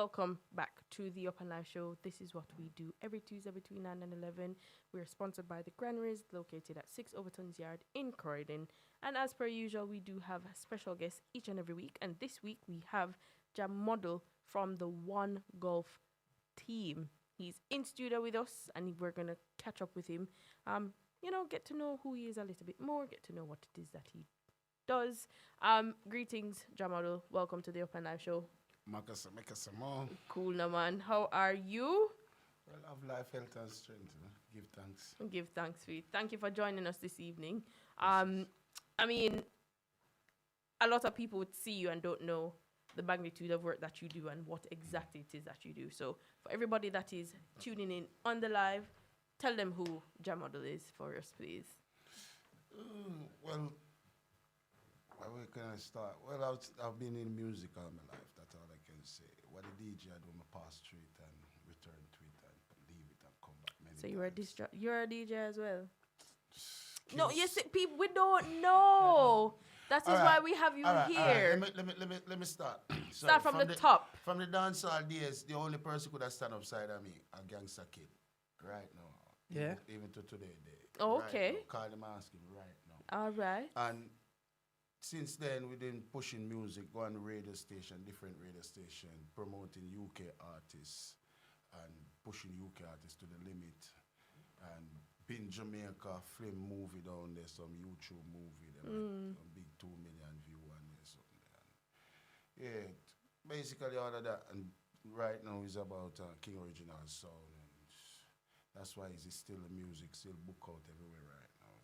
Welcome back to the Up and Live Show. This is what we do every Tuesday between 9 and 11. We're sponsored by the Granaries, located at 6 Overton's Yard in Croydon. And as per usual, we do have special guests each and every week. And this week we have Jah Model from the One Golf team. He's in studio with us, and we're going to catch up with him. Get to know who he is a little bit more, get to know what it is that he does. Greetings, Jah Model. Welcome to the Up and Live Show. Makasa more. Cool, no man. How are you? Well, have life, health, and strength. Give thanks. Give thanks, sweet. Thank you for joining us this evening. I mean, a lot of people would see you and don't know the magnitude of work that you do and what exactly it is that you do. So, for everybody that is tuning in on the live, tell them who Jah Model is for us, please. Well, where can I start? Well, I've been in music all my life. That's all I can say. What a DJ I do, I pass through it and return to it and leave it and come back many So times. you're a DJ as well? No, you see, people, we don't know. That is why we have you here. Let me start. Start from the top. From the dancehall days, the only person who could have stand upside of me, a gangster kid, right now. Yeah. Even to today. Oh, okay. Right now. Call him, ask him right now. All right. And since then, we've been pushing music, going to radio station, different radio station, promoting UK artists and pushing UK artists to the limit. And been Jamaica, film movie down there, some YouTube movie, some big 2 million view on there, something. And yeah, basically all of that. And right now is about King Original Sound. And that's why it's still the music, still book out everywhere right now.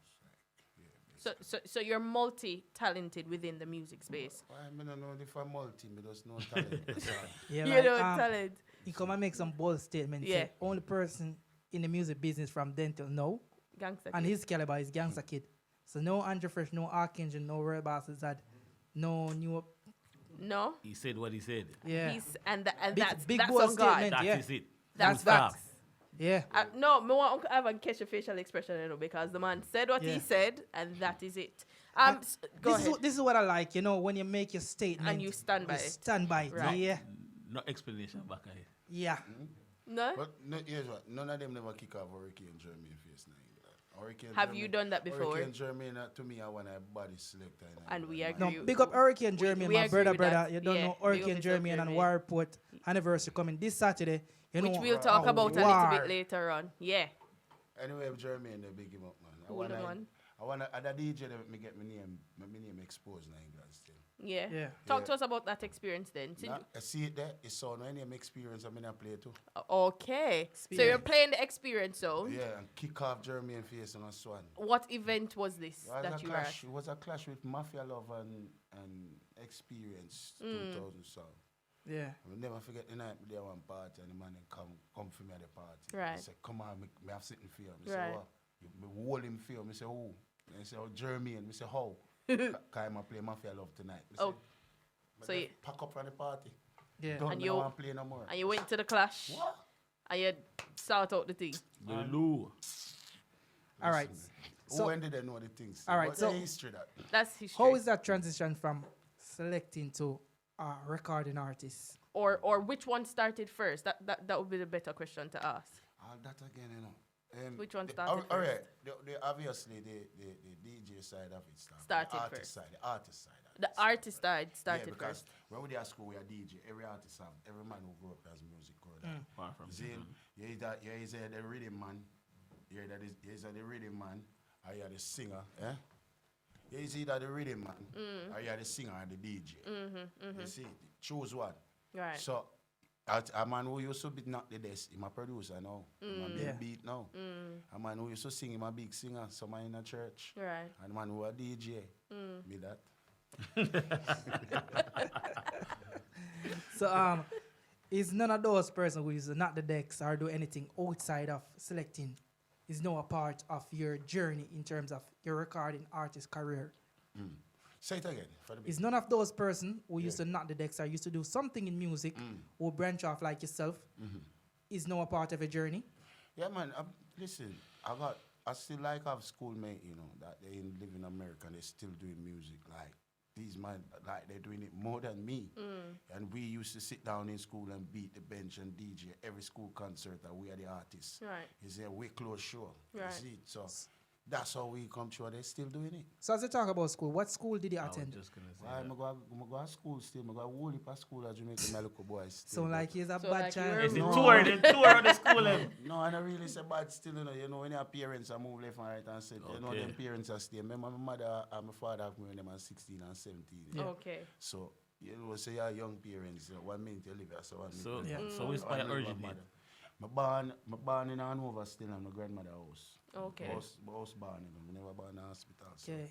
It's like, yeah, So you're multi-talented within the music space. I don't know if I'm multi, but there's no talent. Yeah, You like, know talent. he come and make some bold statements. Yeah. Say, only person in the music business from then till now, Gangster and kid. his caliber is Gangster Kid. So no Andrew Fresh, no Archangel, no Roy Bosses, no new. No? He said what he said. Yeah. Big that's bold on God. statement. That Yeah. is it. That's Full stop. facts. Yeah. No, I want Uncle Ivan catch a facial expression, because the man said what Yeah. he said, and that is it. Go ahead. This is what I like, when you make your statement. And you stand by it. Stand by it. Right. Yeah. No explanation back ahead. Yeah. No? But no, here's what, none of them never kick off Hurricane Jermaine face now. Have you done that before? Hurricane Jermaine, to me, I want a body selector. And we No, agree. big up Hurricane Jeremy, we my agree brother. with that. You don't Yeah, know big up Hurricane yourself, Jeremy and Jeremy. Warport anniversary coming this Saturday. You Which know, we'll talk about a little war. bit later on. Yeah. Anyway, Jermaine, they big him up, man. Cool, man. I want a DJ that me get my name exposed in England still. Yeah. Yeah. Talk to us about that experience then. So Nah, I see it there. It's so my name experience. I'm gonna play too. Okay. So you're playing the experience zone. Yeah, and kick off Jermaine face on a swan. What event was this It was that a you were at? clash. It was a clash with Mafia Love and Experience 2000 sound. Yeah. I will never forget the night we there one party and the man then come for me at the party. Right. He said, come on, me have sitting for you. I Right. said, what? Me hold him for you. I said, who? And he said, oh, Jermaine. I said, how? Because I play Mafia Love tonight. I Oh. said, So so you- pack up from the party. Yeah. Don't And know you- want to play no more. And you went to the clash. What? And you sort out the thing. The Lou. All right. Who So- when did they know the things? All right, What's so- the history that? That's history. How is that transition from selecting to recording artists? Or which one started first? That would be the better question to ask. All that again, Which one the- started all right. first? Obviously, the DJ side of it started. Started the artist first. side. The artist side. of The it artist side Yeah, started because first. when we dey at school, we are DJ. Every artist have, every man who grew up as music career. Far from See, you is the rhythm man. You is the rhythm man. Or you are the singer. Eh? You is either the rhythm man, or you are the singer and the DJ. You see, choose one. Right. So, a man who used to be not the best, he's a producer now. He's a big Yeah. beat now. A man who used to sing, he's a big singer. Some in a church. Right. And a man who a DJ, me that. So is none of those persons who is not the decks or do anything outside of selecting is now a part of your journey in terms of your recording artist career? Say it again. For the Is none of those persons who used to knock the decks or used to do something in music or branch off like yourself is now a part of your journey? Yeah, man. Listen, I still like have schoolmate, that they live in America and they still doing music. Like these man, like they're doing it more than me. And we used to sit down in school and beat the bench and DJ every school concert, and we are the artists. Right. It's a way close show. Right. You see? So that's how we come through. They're still doing it. So as you talk about school, what school did you I was attend? just gonna say Why that. I go to school still. I go a whole heap of school at Jamaica, my local boys. So like he's a So bad like child. you're- Is it No. tour? The tour of the school. No, I don't really say bad still, you know, when your parents are move left and right and said, you know, Okay. them parents are staying. Remember my mother and my father have me when they were 16 and 17. Yeah. Okay. So, you know, say your young parents, 1 minute you live here, so 1 minute. So, you live Yeah. here. so which part I live with originate? my mother. My born in Hanover still in my grandmother house. Okay. House born in them. I never born in a hospital. So Okay.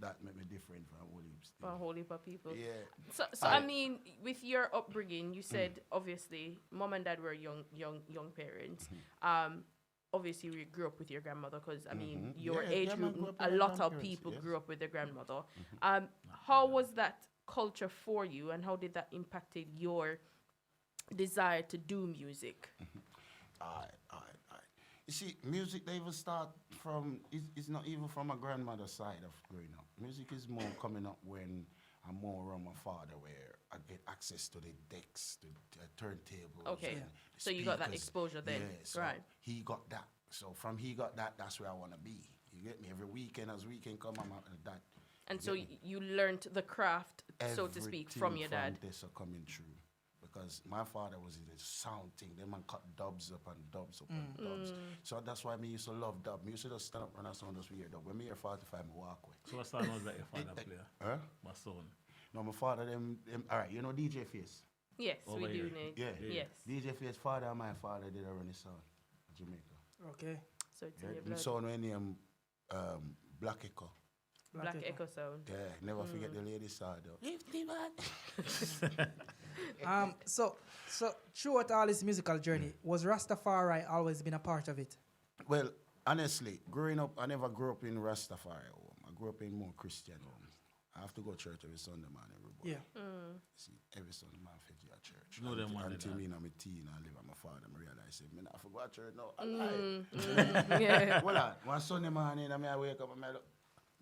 that made me different from all heaps. For a whole heap of people. Yeah. So I mean, with your upbringing, you said obviously mom and dad were young parents. Obviously you grew up with your grandmother because I mean your Yeah, age yeah, man, group, grew up a with my lot of grandparents, people yes. grew up with their grandmother. How was that culture for you, and how did that impacted your desire to do music? Alright. You see, music they even start from, it's not even from my grandmother's side of growing up. Music is more coming up when I'm more around my father, where I get access to the decks, the turntables. Okay. and Yeah. the So you got that speakers. exposure then, Yeah, so right? he got that. So from he got that, that's where I want to be. You get me? Every weekend, as weekend come, I'm out of that. And You so get me? you learned the craft, so to speak, from your dad. This are coming true. Because my father was in the sound thing. Them man cut dubs up and dubs up and dubs. So that's why me used to love dub. Me used to just stand up and I sound just weird dub. When me hear 45, me walk away. So what song was that your father play? Huh? My son. No, my father, them all right, you know DJ Face? Yes, Over we here. do know. Yeah. Yes. DJ Face, father and my father did a running sound in Jamaica. Okay. So it's Yeah, in your the blood. sound when name Black Echo. Black Echo sound. Yeah, never forget the lady side though. So throughout all this musical journey, was Rastafari always been a part of it? Well, honestly, growing up, I never grew up in Rastafari home. I grew up in more Christian home. I have to go to church every Sunday, man, everybody. Yeah. See, every Sunday, man, I fetch you at church. You know them man Until like me and my teen, I live with my father, I realize, say, man, I forgot church now. I lie. Yeah. Well, one Sunday morning, I wake up and I look.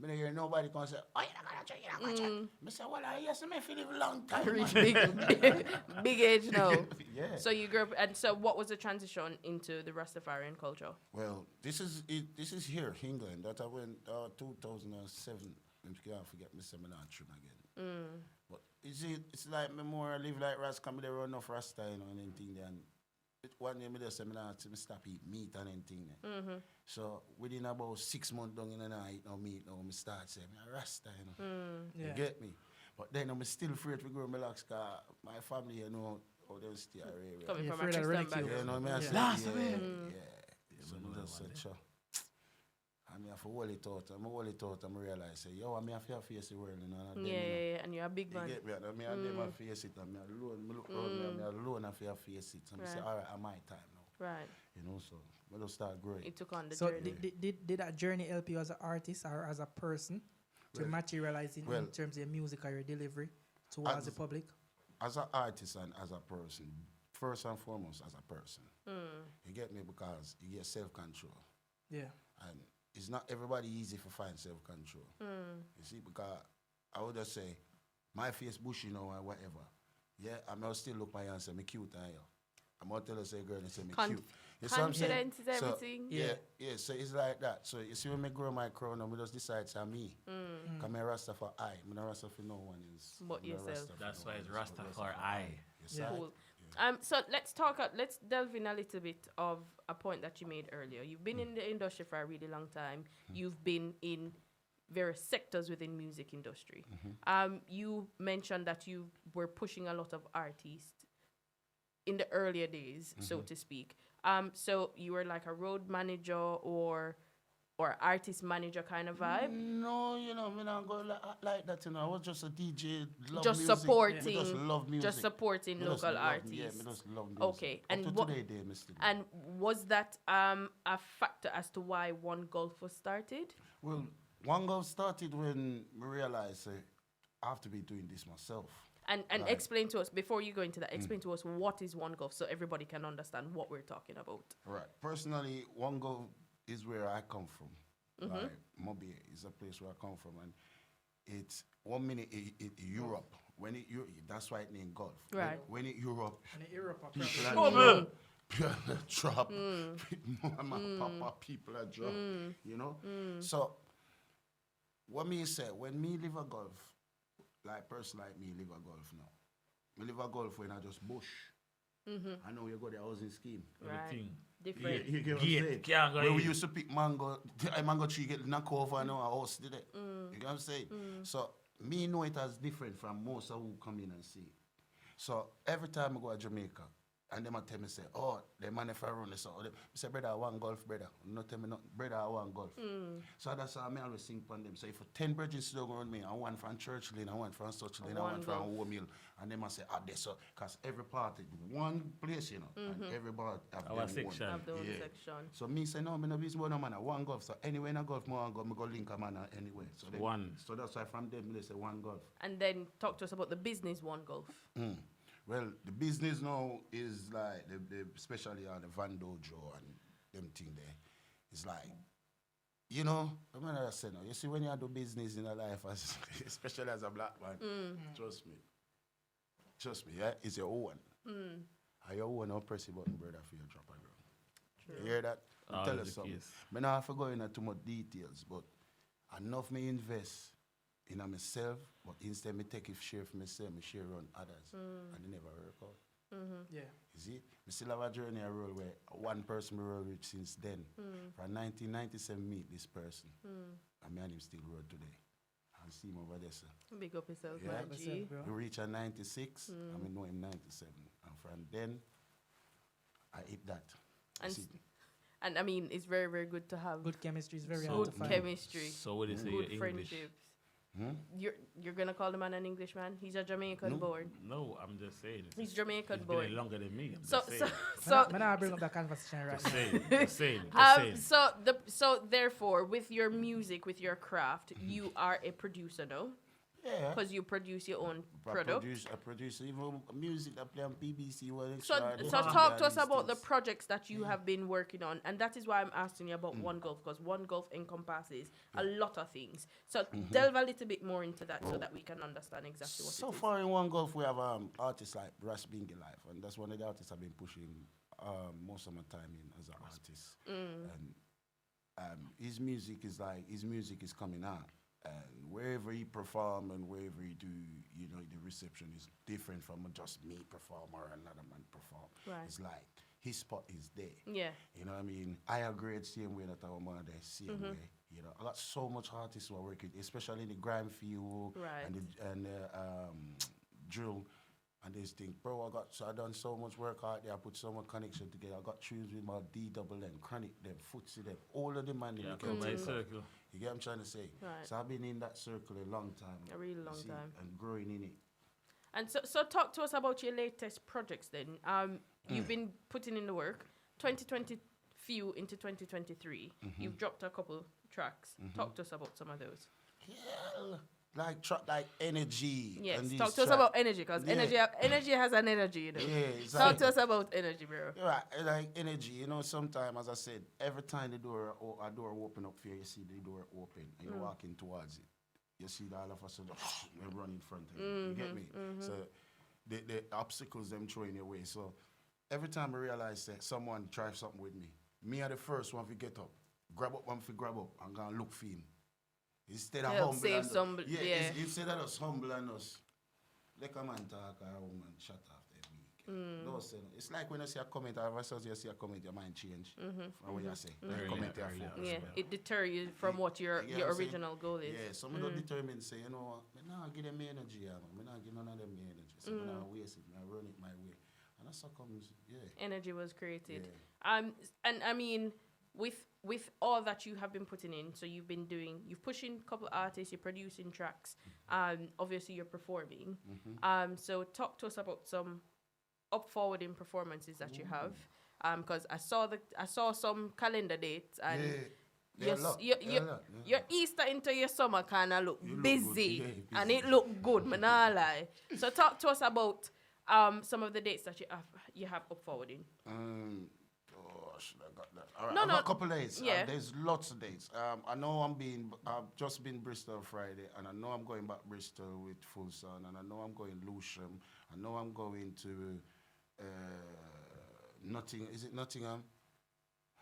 I don't hear nobody come say, oh, you're not going to church, you're not going to church. I say, well, yes, I feel live a long time. Reach man." big age now. Yeah. So you grew up, and so what was the transition into the Rastafarian culture? Well, this is it. This is here, England. That I went 2007. I can't forget my seminar trip again. But you see, it's like me more live like Ras, come there run off Rasta, you know, and anything. Then one day me do seminar to me stop eat meat and anything. So within about 6 months down in the night, no meat, no me start saying me a Rasta, you know. Yeah. You get me? But then I'm still afraid to grow my locks, cause my family, you know, how they stay area. Coming Yeah, from a afraid of Christian ridicule. Yeah, background. no, me I Yeah. say, Last yeah, man. yeah. So me just said, sure. I mean, I have to hold it out. I'm hold it out and I realize, say, yo, I mean, I have to face the world, you know. And Yeah, then, you know, yeah, yeah, and you're a big you man. get me? And I mean, I never face it. And me alone, me look around me, and me alone, I have to face it. And I say, Right. all right, I'm my time now. Right. You know, so we just start growing. It took on the So journey. did that journey help you as an artist or as a person to Well- materialize in well, terms of your music or your delivery towards as- the public? As an artist and as a person, first and foremost, as a person, you get me? Because you get self-control. Yeah. And it's not everybody easy to find self-control. You see, because I would just say, my face bushy now or whatever. Yeah, I may still look my hand and say, me cute, and you. I'm going to tell her, say, girl, and say, me cute. You see what I'm saying? Confidence is So, everything. yeah, so it's like that. So you see when me grow my crown, and we just decide it's me. Because me Rasta for I. Me not Rasta for no one else. But Me not yourself. Rasta for That's no why one it's else, Rasta but for I. Yes, Yeah. sir. Cool. So let's delve in a little bit of a point that you made earlier. You've been in the industry for a really long time. You've been in various sectors within music industry. You mentioned that you were pushing a lot of artists in the earlier days, so to speak. So you were like a road manager or artist manager kind of vibe. No, you know, me not go like that, you know. I was just a DJ, love Just music. supporting- Me just love music. Just supporting Me just local love- artists. Yeah, me just love music. Okay, Up and to what- today, day, me still do. And was that a factor as to why One Golf was started? Well, One Go started when we realized I have to be doing this myself. And Right. explain to us, before you go into that, explain to us what is One Golf so everybody can understand what we're talking about. Right. Personally, One Go is where I come from. Like, Mobile is a place where I come from. And it's 1 minute Europe. When that's why it named golf. Right. When it Europe, And in Europe, are people probably- are drop. People are drop. Mama, papa, people are drop. You know? So, what me say, when me live a golf, like person like me live a golf now. Me live a golf when I just bush. I know you got the housing scheme. Right. Everything. Different. You get what I'm saying? Can't go Where we in. used to pick mango, a mango tree get knocked over and our house did it. You get what I'm saying? So me know it as different from most of who come in and see it. So every time I go to Jamaica, and them a tell me say, oh, the man if I run this out. I say, brother, I want golf, brother. No tell me nothing, brother, I want golf. So that's how I always sing upon them. So if 10 bridges still go on me, I want from Church Lane, I want from Such Lane, I want from Home Mill. And them I say, ah, this so, because every party, one place, you know, and every bar have Our their section. Have their own Yeah. section. So me say, no, me no business about no man, I want golf. So anyway, in a golf, I go link a man anyway. So they- One. So that's why from them, they say one golf. And then talk to us about the business one golf. Well, the business now is like, especially on the Van Dojo and them thing there. It's like, you know, I'm gonna say now, you see when you do business in a life, especially as a black man, trust me, yeah, it's your own. And your own, no press the button, brother, for your drop a ground. You hear that? I'll tell you Always the something. case. I don't have to go into too much details, but enough me invest in myself, but instead me take a share for myself, me share on others, and it never work out. Yeah. You see, me still have a journey I roll where one person me roll with since then. From 1997 meet this person, and me and him still roll today. And see him over there, sir. Big up yourself, Yeah. my Myself, G. bro. We reach a 96, and we know him 97. And from then, I hit that. And See, And I mean, it's very, very good to have Good chemistry is very So hard to good find. chemistry, So what do you say? good Your English? friendships. Hmm? You're gonna call the man an Englishman? He's a Jamaican No. born. No, I'm just saying. He's Jamaican He's born. been longer than me. I'm So just so saying. so I'm not bring up that conversation right Just now. saying. Just saying. Just saying. so therefore, with your music, with your craft, you are a producer, no? Yeah. Because you produce your own I product. produce even music that play on BBC. So talk to us about the projects that you have been working on, and that is why I'm asking you about One Golf, because One Golf encompasses a lot of things. So delve a little bit more into that so that we can understand exactly what So it is. far in One Golf, we have artists like Ras Bingy Life, and that's one of the artists I've been pushing most of my time in as an artist. And his music is coming out. And wherever he perform and wherever he do, you know, the reception is different from just me perform or another man perform. Right. It's like his spot is there. Yeah. You know what I mean? I agree same way that our mother same way. You know, I got so much artists who are working, especially in the grime field Right. and the drill and this thing. Bro, I done so much work out there. I put so much connection together. I got tunes with my D-double-N, Chronic, them, Footsie, them, all of them man. Yeah, you come can by think of. circle. You get what I'm trying to say? Right. So I've been in that circle a long time. A really long you see, time. And growing in it. And so talk to us about your latest projects then. You've been putting in the work. 2020 few into 2023. You've dropped a couple tracks. Talk to us about some of those. Yeah, like energy. Yes, and these talk to us track- about energy, because Yeah. energy has an energy, you know. Yeah, it's Talk to us about energy, bro. Right, like energy, you know, sometimes, as I said, every time a door open up here, you see the door open, and you're walking towards it. You see that all of a sudden, you run in front of you. You get me? So the obstacles them throwing your way. So every time I realize that someone try something with me are the first one to get up, grab up one to grab up, and go and look for him. Instead of Help humble save and some, yeah, yeah. instead of us humble and us, let a man talk or a woman shut off their week. Don't say no. It's like when you see a comment, or if you see a comment, your mind change from what you say. Like comment you Earlier. focus. Yeah, it deter you from what your You get what I'm saying? original goal is. Yeah, some don't determine say, you know what, me not give them energy, me not give none of them energy. So me not waste it, I run it my way. And that's how comes, yeah. Energy was created. Yeah. And I mean, with all that you have been putting in, so you've pushing a couple artists, you're producing tracks, obviously you're performing. So talk to us about some up-forwarding performances that you have. Because I saw some calendar dates and Yeah, your Easter into your summer kind of look You look busy, good. Yeah, and busy. it look good, man, I lie. So talk to us about some of the dates that you have up forwarding. Gosh, I got that. All right, No, I've no, got a couple of dates. yeah. There's lots of dates. I know I've just been Bristol Friday, and I know I'm going back Bristol with Full Sun, and I know I'm going Lewisham. I know I'm going to Nottingham?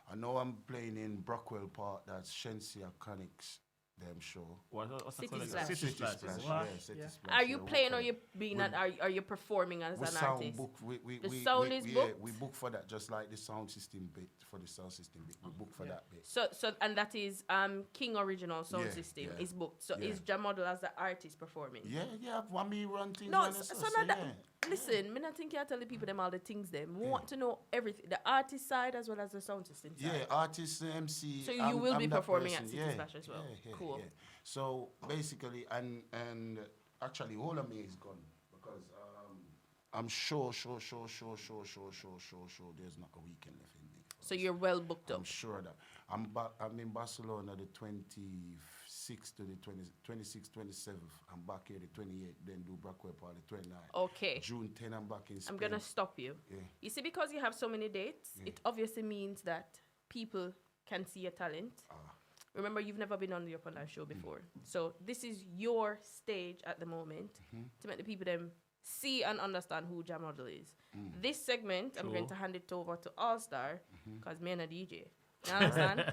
I know I'm playing in Brockwell Park. That's Shensia Conics. Them show. What's City the Splash. City Splash. Splash. What? Yeah, City Yeah. Splash. Are you yeah, playing or okay. you being We- are you performing as We an sound artist? book. The sound is booked? we book for that, just like the sound system bit for the sound system bit. We book for Yeah. that bit. So and that is King Original Sound Yeah, System yeah, is booked. So yeah. is Jah Model as the artist performing? Yeah. Want me run things? No, on so, the so sauce, not that. yeah. Listen, me not think you tell the people them all the things them. We want to know everything, the artist side as well as the sound system side. Yeah, artist, MC. So you will be that performing at person. City Yeah, Splash as well. Cool. Yeah. So basically, and actually, all of me is gone because I'm sure. There's not a weekend left in me. So you're well booked I'm up. sure that I'm in Barcelona the 26th to the 26th, 27th. I'm back here the 28th. Then do Brockwell Park the 29th. Okay. June 10, I'm back in Spain. I'm gonna stop you. Yeah. You see, because you have so many dates, Yeah. it obviously means that people can see your talent. Remember, you've never been on the Up and Live show before. So this is your stage at the moment to make the people them see and understand who Jah Model is. This segment, I'm going to hand it over to All Star because me and a DJ. You understand?